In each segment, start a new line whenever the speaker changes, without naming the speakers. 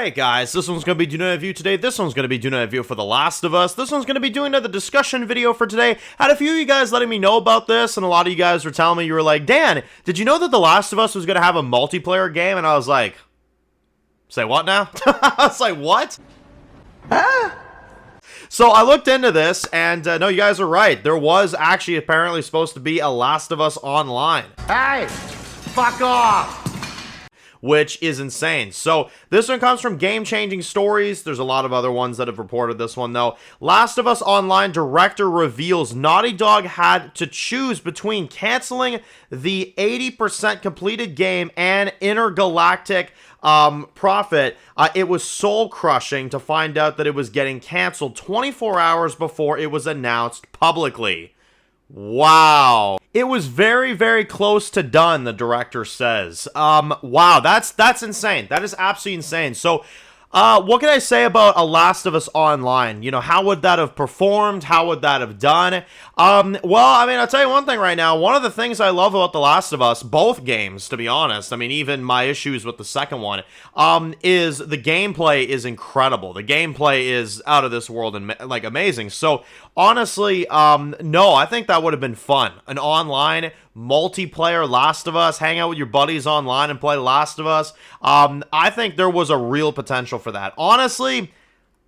Alright guys, this one's going to be doing a review today, this one's going to be doing a review for The Last of Us, this one's going to be doing another discussion video for today. Had a few of you guys letting me know about this, and a lot of you guys were telling me, you were like, Dan, did you know that The Last of Us was going to have a multiplayer game? And I was like, say what now? I was like, what? Huh? So I looked into this, and no, you guys are right. There was actually apparently supposed to be a Last of Us Online. Hey, fuck off! Which is insane. So this one comes from Game Changing Stories. There's a lot of other ones that have reported this one, though. Last of Us Online director reveals Naughty Dog had to choose between canceling the 80% completed game and Intergalactic profit. It was soul-crushing to find out that it was getting canceled 24 hours before it was announced publicly. Wow. It was very, very close to done, the director says. Wow, that's insane. That is absolutely insane. So, what can I say about A Last of Us Online? You know, how would that have performed? How would that have done? Well, I mean, I'll tell you one thing right now. One of the things I love about The Last of Us, both games, to be honest, I mean, even my issues with the second one, is the gameplay is incredible. The gameplay is out of this world and, like, amazing. So, honestly, no, I think that would have been fun. An online multiplayer Last of Us, hang out with your buddies online and play Last of Us. I think there was a real potential for that. Honestly,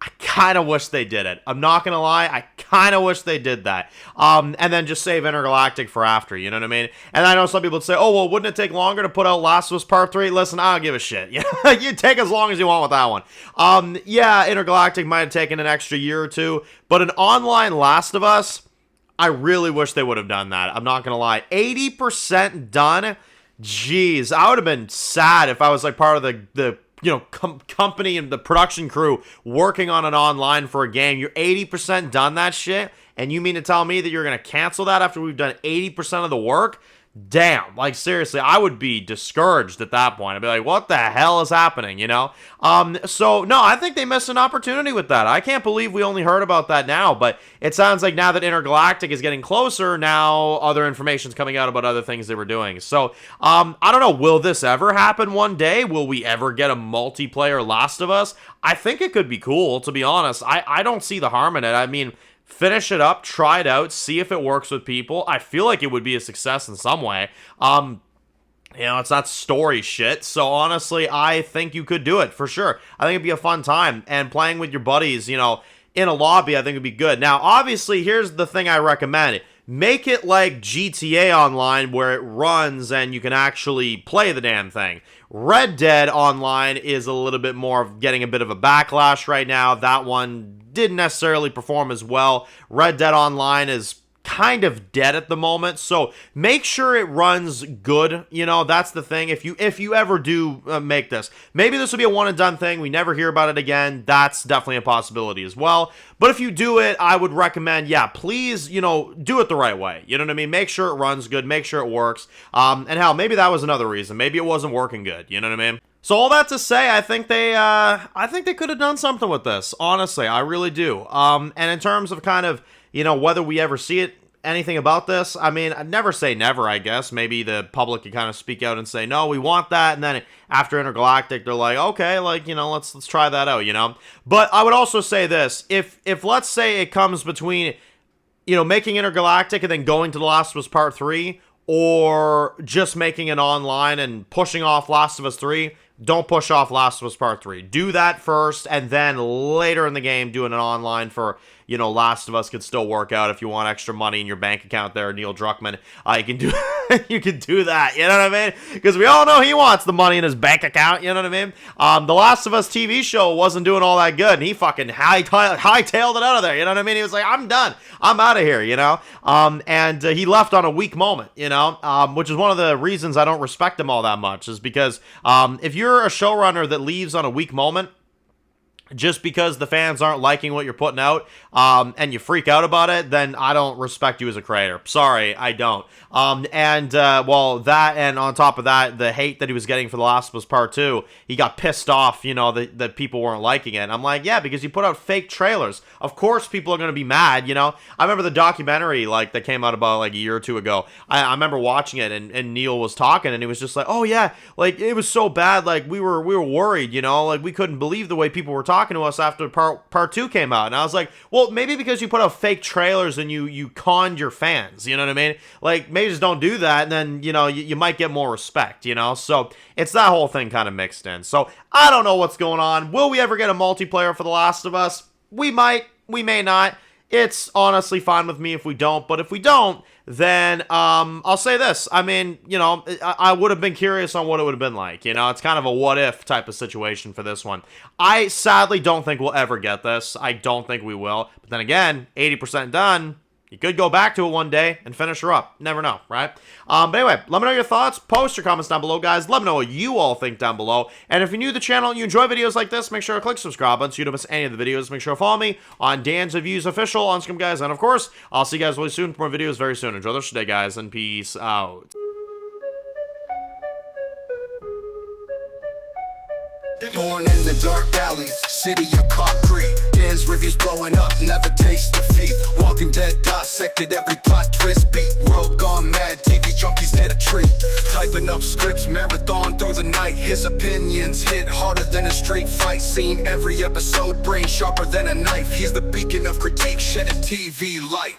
I kind of wish they did it. I'm not going to lie. I kind of wish they did that. And then just save Intergalactic for after, you know what I mean? And I know some people would say, oh, well, wouldn't it take longer to put out Last of Us Part 3? Listen, I don't give a shit. You take as long as you want with that one. Yeah, Intergalactic might have taken an extra year or two, but an online Last of Us, I really wish they would have done that. I'm not going to lie. 80% done? Jeez, I would have been sad if I was like part of the company and the production crew working on an online for a game. You're 80% done that shit, and you mean to tell me that you're going to cancel that after we've done 80% of the work? Damn, like seriously, I would be discouraged at that point. I'd be like, what the hell is happening, you know? So, no, I think they missed an opportunity with that. I can't believe we only heard about that now, but it sounds like now that Intergalactic is getting closer, now other information's coming out about other things they were doing. So, I don't know, will this ever happen one day? Will we ever get a multiplayer Last of Us? I think it could be cool, to be honest. I don't see the harm in it. I mean, finish it up, try it out, see if it works with people. I feel like it would be a success in some way. You know, it's not story shit, so honestly, I think you could do it, for sure. I think it'd be a fun time, and playing with your buddies, you know, in a lobby, I think it'd be good. Now, obviously, here's the thing I recommend. Make it like GTA Online, where it runs and you can actually play the damn thing. Red Dead Online is a little bit more of getting a bit of a backlash right now. That one didn't necessarily perform as well. Red Dead Online is kind of dead at the moment, so make sure it runs good. You know, that's the thing. If you ever do make this, maybe this will be a one and done thing, we never hear about it again. That's definitely a possibility as well. But if you do it, I would recommend, yeah, please, you know, do it the right way. You know what I mean? Make sure it runs good, make sure it works. And hell, maybe that was another reason. Maybe it wasn't working good. You know what I mean? So all that to say, I think they could have done something with this. Honestly, I really do. And in terms of kind of, you know, whether we ever see it, anything about this, I mean, I'd never say never, I guess. Maybe the public could kind of speak out and say, no, we want that, and then after Intergalactic, they're like, okay, like, you know, let's try that out, you know? But I would also say this, if let's say it comes between, you know, making Intergalactic and then going to The Last of Us Part 3, or just making it online and pushing off Last of Us 3, don't push off Last of Us Part 3. Do that first, and then later in the game, doing it online for, you know, Last of Us could still work out if you want extra money in your bank account there, Neil Druckmann. You can do you can do that, you know what I mean? Because we all know he wants the money in his bank account, you know what I mean? The Last of Us TV show wasn't doing all that good, and he fucking hightailed it out of there, you know what I mean? He was like, I'm done. I'm out of here, you know? And he left on a weak moment, you know? Which is one of the reasons I don't respect him all that much, is because if you're a showrunner that leaves on a weak moment, just because the fans aren't liking what you're putting out, and you freak out about it, then I don't respect you as a creator. Sorry, I don't. Well, that, and on top of that, the hate that he was getting for The Last of Us Part 2, he got pissed off, you know, that people weren't liking it. And I'm like, yeah, because you put out fake trailers. Of course people are going to be mad, you know? I remember the documentary, like, that came out about, like, a year or two ago. I remember watching it, and Neil was talking, and he was just like, oh, yeah, like, it was so bad, like, we were worried, you know? Like, we couldn't believe the way people were talking to us after part 2 came out. And I was like, well, maybe because you put out fake trailers and you conned your fans, you know what I mean? Like, maybe just don't do that, and then, you know, you might get more respect, you know? So it's that whole thing kind of mixed in. So I don't know what's going on. Will we ever get a multiplayer for The Last of Us? We might, we may not. It's honestly fine with me if we don't, but if we don't, then I'll say this. I mean, you know, I would have been curious on what it would have been like. You know, it's kind of a what-if type of situation for this one. I sadly don't think we'll ever get this. I don't think we will. But then again, 80% done. You could go back to it one day and finish her up. Never know, right? But anyway, let me know your thoughts. Post your comments down below, guys. Let me know what you all think down below. And if you're new to the channel and you enjoy videos like this, make sure to click subscribe button so you don't miss any of the videos. Make sure to follow me on Dan's Reviews Official on Instagram, guys. And of course, I'll see you guys really soon for more videos very soon. Enjoy the rest of your day, guys, and peace out.
Born in the dark alleys, city of concrete. Dan's reviews blowing up, never taste defeat. Walking Dead dissected every plot twist beat. World gone mad, TV junkies hit a treat. Typing up scripts, marathon through the night. His opinions hit harder than a straight fight scene. Every episode, brain sharper than a knife. He's the beacon of critique, shedding TV light.